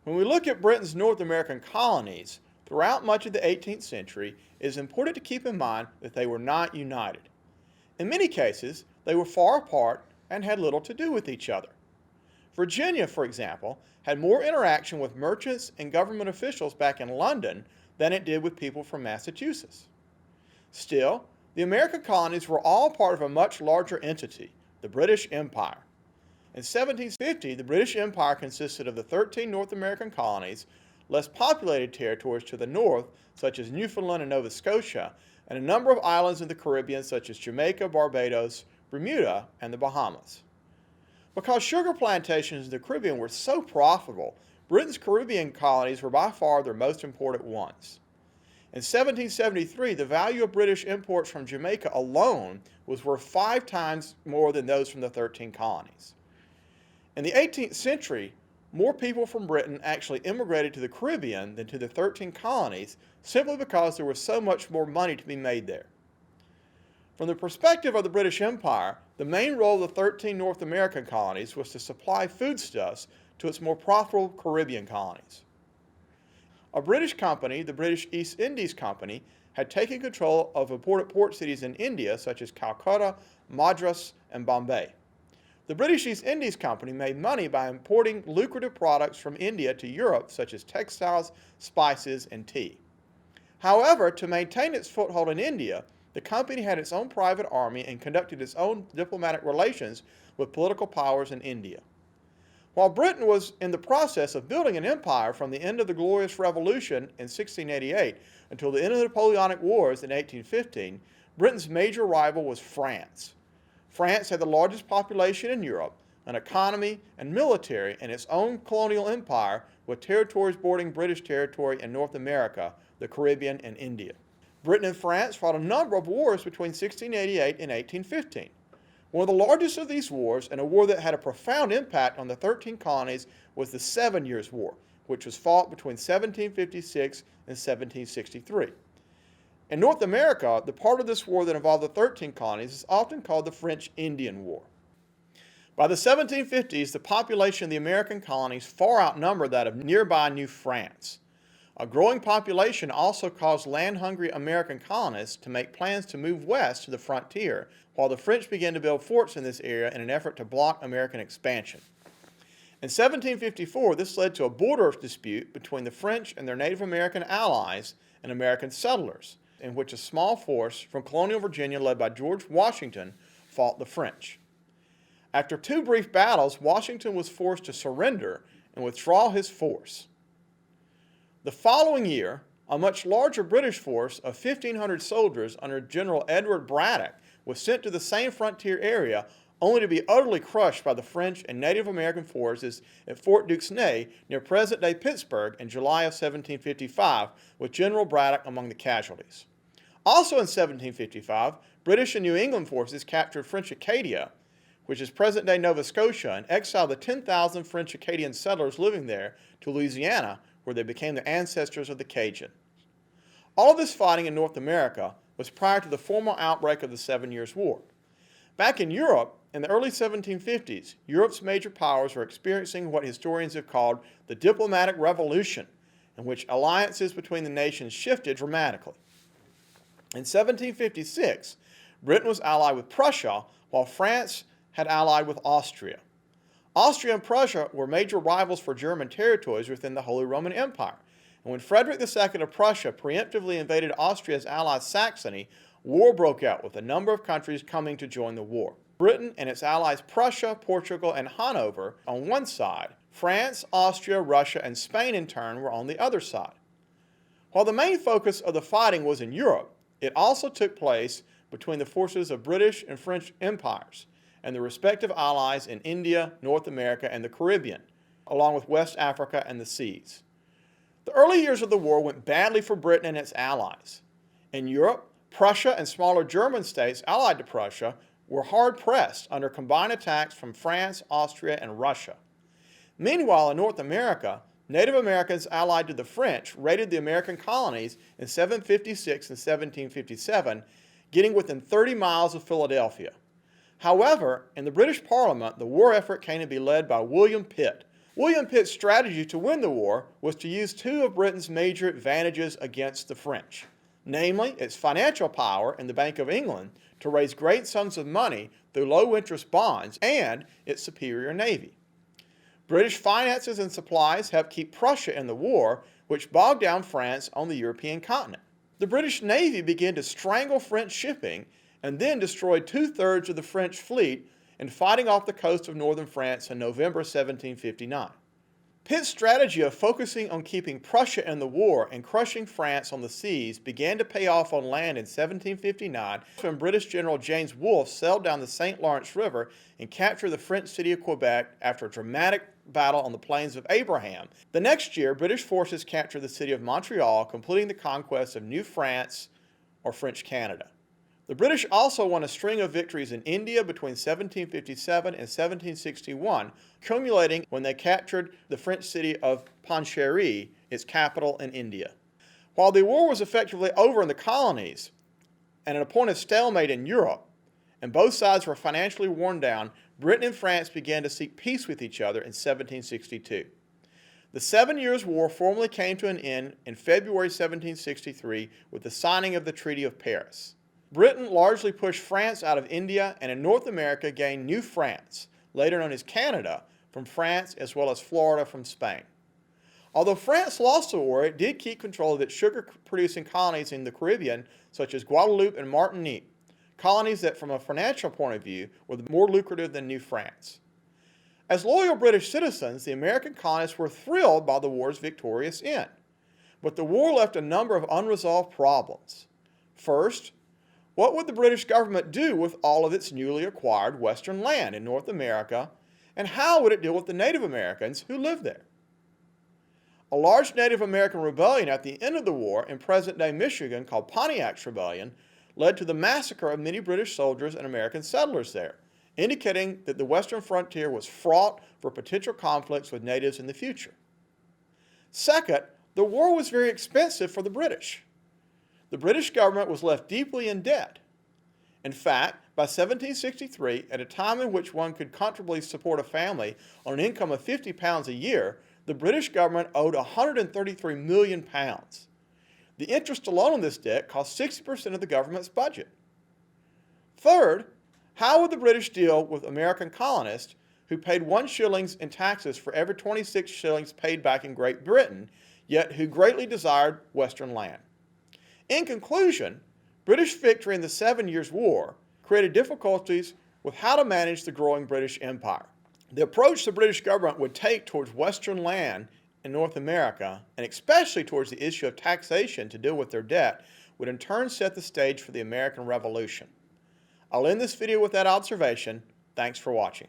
When we look at Britain's North American colonies, throughout much of the 18th century, it is important to keep in mind that they were not united. In many cases, they were far apart and had little to do with each other. Virginia, for example, had more interaction with merchants and government officials back in London than it did with people from Massachusetts. Still, the American colonies were all part of a much larger entity, the British Empire. In 1750, the British Empire consisted of the 13 North American colonies, less populated territories to the north, such as Newfoundland and Nova Scotia, and a number of islands in the Caribbean, such as Jamaica, Barbados, Bermuda, and the Bahamas. Because sugar plantations in the Caribbean were so profitable, Britain's Caribbean colonies were by far their most important ones. In 1773, the value of British imports from Jamaica alone was worth 5 times more than those from the 13 colonies. In the 18th century, more people from Britain actually immigrated to the Caribbean than to the 13 colonies, simply because there was so much more money to be made there. From the perspective of the British Empire, the main role of the 13 North American colonies was to supply foodstuffs to its more profitable Caribbean colonies. A British company, the British East Indies Company, had taken control of important port cities in India such as Calcutta, Madras, and Bombay. The British East Indies Company made money by importing lucrative products from India to Europe such as textiles, spices, and tea. However, to maintain its foothold in India, the company had its own private army and conducted its own diplomatic relations with political powers in India. While Britain was in the process of building an empire from the end of the Glorious Revolution in 1688 until the end of the Napoleonic Wars in 1815, Britain's major rival was France. France had the largest population in Europe, an economy and military, and its own colonial empire with territories bordering British territory in North America, the Caribbean, and India. Britain and France fought a number of wars between 1688 and 1815. One of the largest of these wars, and a war that had a profound impact on the 13 colonies, was the 7 Years' War, which was fought between 1756 and 1763. In North America, the part of this war that involved the 13 colonies is often called the FrenchIndian War. By the 1750s, the population of the American colonies far outnumbered that of nearby New France. A growing population also caused land-hungry American colonists to make plans to move west to the frontier, while the French began to build forts in this area in an effort to block American expansion. In 1754, this led to a border dispute between the French and their Native American allies and American settlers, in which a small force from colonial Virginia led by George Washington fought the French. After 2 brief battles, Washington was forced to surrender and withdraw his force. The following year, a much larger British force of 1,500 soldiers under General Edward Braddock was sent to the same frontier area, only to be utterly crushed by the French and Native American forces at Fort Duquesne near present-day Pittsburgh in July of 1755, with General Braddock among the casualties. Also in 1755, British and New England forces captured French Acadia, which is present-day Nova Scotia, and exiled the 10,000 French Acadian settlers living there to Louisiana, where they became the ancestors of the Cajuns. All of this fighting in North America was prior to the formal outbreak of the 7 Years' War. Back in Europe, in the early 1750s, Europe's major powers were experiencing what historians have called the diplomatic revolution, in which alliances between the nations shifted dramatically. In 1756, Britain was allied with Prussia, while France had allied with Austria. Austria and Prussia were major rivals for German territories within the Holy Roman Empire, and when Frederick II of Prussia preemptively invaded Austria's ally Saxony, war broke out with a number of countries coming to join the war. Britain and its allies Prussia, Portugal, and Hanover on one side, France, Austria, Russia, and Spain in turn were on the other side. While the main focus of the fighting was in Europe, it also took place between the forces of British and French empires and the respective allies in India, North America, and the Caribbean, along with West Africa and the seas. The early years of the war went badly for Britain and its allies. In Europe, Prussia and smaller German states allied to Prussia were hard-pressed under combined attacks from France, Austria, and Russia. Meanwhile, in North America, Native Americans allied to the French raided the American colonies in 1756 and 1757, getting within 30 miles of Philadelphia. However, in the British Parliament, the war effort came to be led by William Pitt, William Pitt's strategy to win the war was to use two of Britain's major advantages against the French, namely its financial power in the Bank of England to raise great sums of money through low-interest bonds and its superior navy. British finances and supplies helped keep Prussia in the war, which bogged down France on the European continent. The British Navy began to strangle French shipping and then destroyed two-thirds of the French fleet in fighting off the coast of northern France in November 1759. Pitt's strategy of focusing on keeping Prussia in the war and crushing France on the seas began to pay off on land in 1759 when British General James Wolfe sailed down the St. Lawrence River and captured the French city of Quebec after a dramatic battle on the plains of Abraham. The next year, British forces captured the city of Montreal, completing the conquest of New France, or French Canada. The British also won a string of victories in India between 1757 and 1761, culminating when they captured the French city of Pondicherry, its capital in India. While the war was effectively over in the colonies and a point of stalemate in Europe, and both sides were financially worn down, Britain and France began to seek peace with each other in 1762. The 7 Years' War formally came to an end in February 1763 with the signing of the Treaty of Paris. Britain largely pushed France out of India and in North America gained New France, later known as Canada, from France as well as Florida from Spain. Although France lost the war, it did keep control of its sugar-producing colonies in the Caribbean, such as Guadeloupe and Martinique, colonies that from a financial point of view were more lucrative than New France. As loyal British citizens, the American colonists were thrilled by the war's victorious end. But the war left a number of unresolved problems. First, what would the British government do with all of its newly acquired western land in North America, and how would it deal with the Native Americans who lived there? A large Native American rebellion at the end of the war in present-day Michigan called Pontiac's Rebellion led to the massacre of many British soldiers and American settlers there, indicating that the western frontier was fraught for potential conflicts with natives in the future. Second, the war was very expensive for the British. The British government was left deeply in debt. In fact, by 1763, at a time in which one could comfortably support a family on an income of £50 a year, the British government owed £133 million. The interest alone on this debt cost 60% of the government's budget. Third, how would the British deal with American colonists who paid 1 shilling in taxes for every 26 shillings paid back in Great Britain, yet who greatly desired western land? In conclusion, British victory in the 7 Years' War created difficulties with how to manage the growing British Empire. The approach the British government would take towards western land in North America, and especially towards the issue of taxation to deal with their debt, would in turn set the stage for the American Revolution. I'll end this video with that observation. Thanks for watching.